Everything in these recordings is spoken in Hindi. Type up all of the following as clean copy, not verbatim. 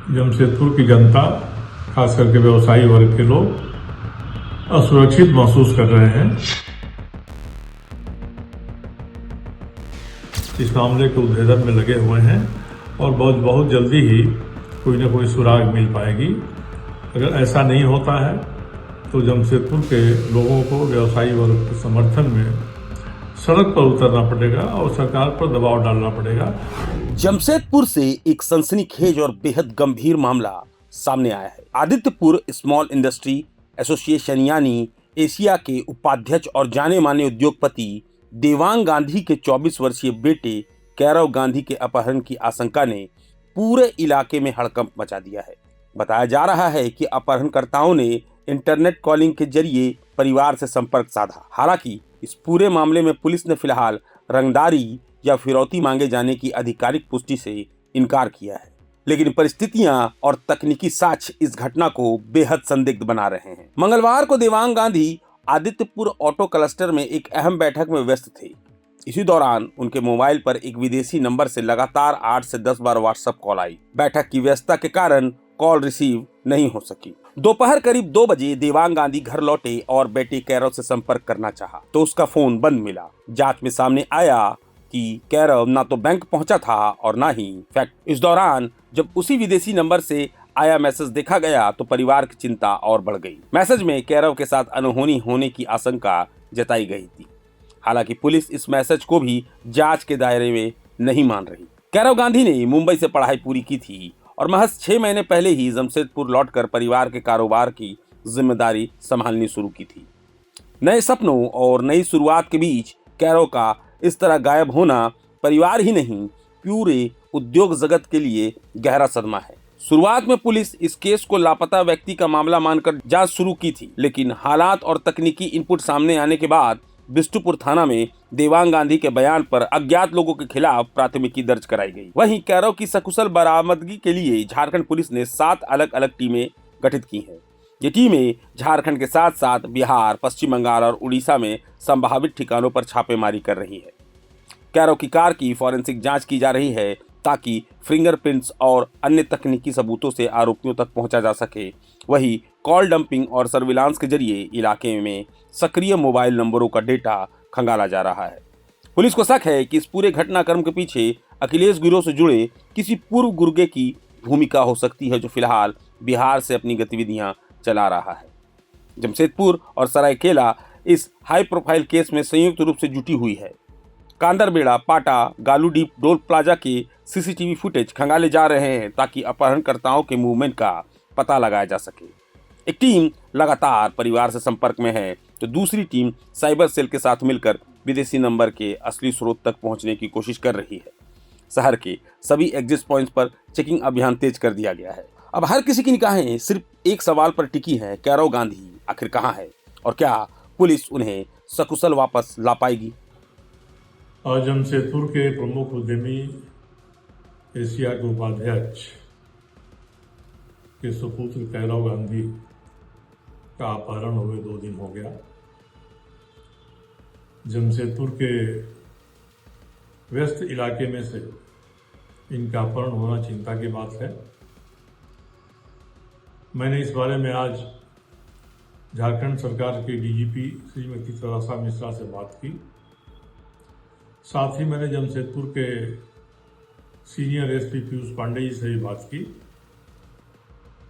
जमशेदपुर की जनता, खास करके व्यवसायी वर्ग के लोग असुरक्षित महसूस कर रहे हैं। इस मामले के उद्भेदन में लगे हुए हैं और बहुत जल्दी ही कोई ना कोई सुराग मिल पाएगी। अगर ऐसा नहीं होता है तो जमशेदपुर के लोगों को व्यवसायी वर्ग के समर्थन में सड़क पर उतरना पड़ेगा और सरकार पर दबाव डालना पड़ेगा। जमशेदपुर से एक सनसनीखेज और बेहद गंभीर मामला सामने आया है। आदित्यपुर स्मॉल इंडस्ट्री एसोसिएशन यानी एशिया के उपाध्यक्ष और जाने माने उद्योगपति देवांग गांधी के 24 वर्षीय बेटे कैरव गांधी के अपहरण की आशंका ने पूरे इलाके में हड़कंप मचा दिया है। बताया जा रहा है कि अपहरणकर्ताओं ने इंटरनेट कॉलिंग के जरिए परिवार से संपर्क साधा। हालांकि इस पूरे मामले में पुलिस ने फिलहाल रंगदारी या फिरौती मांगे जाने की आधिकारिक पुष्टि से इनकार किया है, लेकिन परिस्थितियां और तकनीकी साक्ष्य इस घटना को बेहद संदिग्ध बना रहे हैं। मंगलवार को देवांग गांधी आदित्यपुर ऑटो क्लस्टर में एक अहम बैठक में व्यस्त थे। इसी दौरान उनके मोबाइल पर एक विदेशी नंबर से लगातार 8 से 10 बार व्हाट्सएप कॉल आई। बैठक की व्यस्तता के कारण कॉल रिसीव नहीं हो सकी। दोपहर करीब 2 बजे देवांग गांधी घर लौटे और बेटे कैरव से संपर्क करना चाहा तो उसका फोन बंद मिला। जांच में सामने आया कि कैरव ना तो बैंक पहुंचा था और ना ही फैक्ट। इस दौरान जब उसी विदेशी नंबर से आया मैसेज देखा गया तो परिवार की चिंता और बढ़ गई। मैसेज में कैरव के साथ अनहोनी होने की आशंका जताई गई थी। हालांकि पुलिस इस मैसेज को भी जांच के दायरे में नहीं मान रही। कैरव गांधी ने मुंबई से पढ़ाई पूरी की थी और महज 6 महीने पहले ही जमशेदपुर लौटकर परिवार के कारोबार की जिम्मेदारी संभालनी शुरू की थी। नए सपनों और नई शुरुआत के बीच कैरव का इस तरह गायब होना परिवार ही नहीं पूरे उद्योग जगत के लिए गहरा सदमा है। शुरुआत में पुलिस इस केस को लापता व्यक्ति का मामला मानकर जांच शुरू की थी, लेकिन हालात और तकनीकी इनपुट सामने आने के बाद बिष्टुपुर थाना में देवांग गांधी के बयान पर अज्ञात लोगों के खिलाफ प्राथमिकी दर्ज कराई गई। वहीं कैरव की सकुशल बरामदगी के लिए झारखंड पुलिस ने 7 अलग अलग टीमें गठित की हैं। ये टीमें झारखंड के साथ साथ बिहार, पश्चिम बंगाल और उड़ीसा में संभावित ठिकानों पर छापेमारी कर रही है। कैरव की कार की फॉरेंसिक जांच की जा रही है ताकि फिंगरप्रिंट्स और अन्य तकनीकी सबूतों से आरोपियों तक पहुंचा जा सके। वहीं कॉल डंपिंग और सर्विलांस के जरिए इलाके में सक्रिय मोबाइल नंबरों का डेटा खंगाला जा रहा है। पुलिस को शक है कि इस पूरे घटनाक्रम के पीछे अखिलेश गिरोह से जुड़े किसी पूर्व गुर्गे की भूमिका हो सकती है, जो फिलहाल बिहार से अपनी गतिविधियां चला रहा है। जमशेदपुर और सरायकेला इस हाई प्रोफाइल केस में संयुक्त रूप से जुटी हुई है। कांदरबेड़ा, पाटा, गालूडीप टोल प्लाजा के सीसीटीवी फुटेज खंगाले जा रहे हैं ताकि अपहरणकर्ताओं के मूवमेंट का पता लगाया जा सके। एक टीम लगातार परिवार से संपर्क में है तो दूसरी टीम साइबर सेल के साथ मिलकर विदेशी नंबर के असली स्रोत तक पहुंचने की कोशिश कर रही है। शहर के सभी एग्जिट पॉइंट्स पर चेकिंग अभियान तेज कर दिया गया है। अब हर किसी की निगाहें सिर्फ एक सवाल पर टिकी है, कैरव गांधी आखिर कहाँ है और क्या पुलिस उन्हें सकुशल वापस ला पाएगी? और जमशेदपुर के प्रमुख उद्यमी एशिया के उपाध्यक्ष के सुपुत्र कैरव गांधी का अपहरण हुए 2 दिन हो गया। जमशेदपुर के व्यस्त इलाके में से इनका अपहरण होना चिंता की बात है। मैंने इस बारे में आज झारखंड सरकार के डीजीपी श्रीमती तरासा मिश्रा से बात की। साथ ही मैंने जमशेदपुर के सीनियर एसपी पीयूष पांडे जी से भी बात की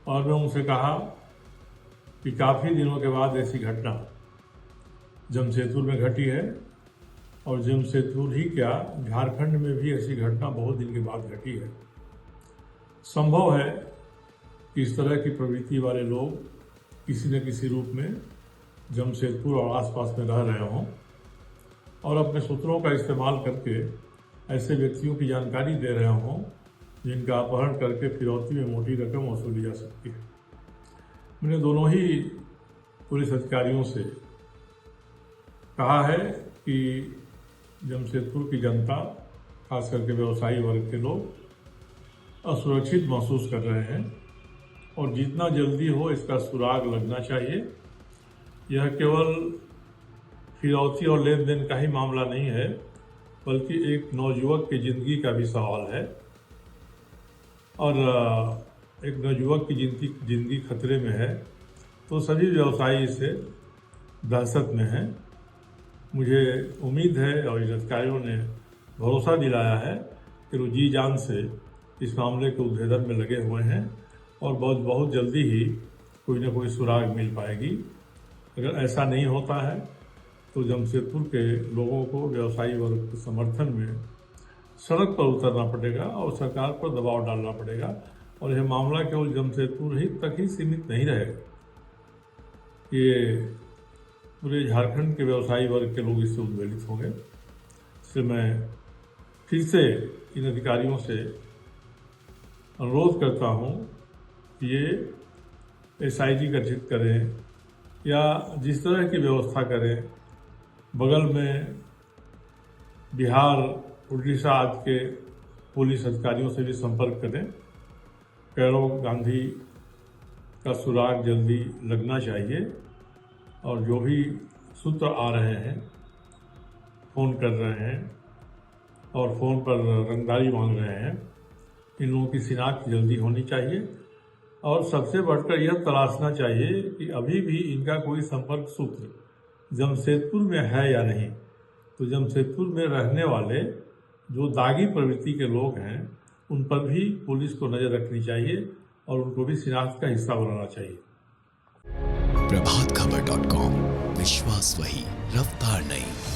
और मैं उनसे कहा कि काफ़ी दिनों के बाद ऐसी घटना जमशेदपुर में घटी है और जमशेदपुर ही क्या, झारखंड में भी ऐसी घटना बहुत दिन के बाद घटी है। संभव है कि इस तरह की प्रवृत्ति वाले लोग किसी न किसी रूप में जमशेदपुर और आसपास में रह रहे हों और अपने सूत्रों का इस्तेमाल करके ऐसे व्यक्तियों की जानकारी दे रहे हों जिनका अपहरण करके फिरौती में मोटी रकम वसूली जा सकती है। मैंने दोनों ही पुलिस अधिकारियों से कहा है कि जमशेदपुर की जनता, खास करके व्यवसायी वर्ग के लोग असुरक्षित महसूस कर रहे हैं और जितना जल्दी हो इसका सुराग लगना चाहिए। यह केवल फिरौती और लेन देन का ही मामला नहीं है, बल्कि एक नौजुवक की जिंदगी का भी सवाल है और एक नवयुवक की जिंदगी खतरे में है तो सभी व्यवसायी इससे दहशत में हैं। मुझे उम्मीद है और इन अधिकारियों ने भरोसा दिलाया है कि वो जी जान से इस मामले के उद्भेदन में लगे हुए हैं और बहुत जल्दी ही कोई ना कोई सुराग मिल पाएगी। अगर ऐसा नहीं होता है तो जमशेदपुर के लोगों को व्यवसायी वर्ग के समर्थन में सड़क पर उतरना पड़ेगा और सरकार पर दबाव डालना पड़ेगा और यह मामला केवल जमशेदपुर ही तक ही सीमित नहीं रहेगा। ये पूरे झारखंड के व्यवसायी वर्ग के लोग इससे उद्वेलित होंगे। इसलिए मैं फिर से इन अधिकारियों से अनुरोध करता हूँ कि ये SIT गठित करें या जिस तरह की व्यवस्था करें, बगल में बिहार, उड़ीसा आदि के पुलिस अधिकारियों से भी संपर्क करें। कैरों गांधी का सुराग जल्दी लगना चाहिए और जो भी सूत्र आ रहे हैं, फ़ोन कर रहे हैं और फ़ोन पर रंगदारी मांग रहे हैं, इन लोगों की शिनाख्त जल्दी होनी चाहिए और सबसे बढ़कर यह तलाशना चाहिए कि अभी भी इनका कोई संपर्क सूत्र जमशेदपुर में है या नहीं। तो जमशेदपुर में रहने वाले जो दागी प्रवृत्ति के लोग हैं उन पर भी पुलिस को नज़र रखनी चाहिए और उनको भी शिनाख्त का हिस्सा बनाना चाहिए। प्रभातखबर.com, विश्वास वही, रफ्तार नहीं।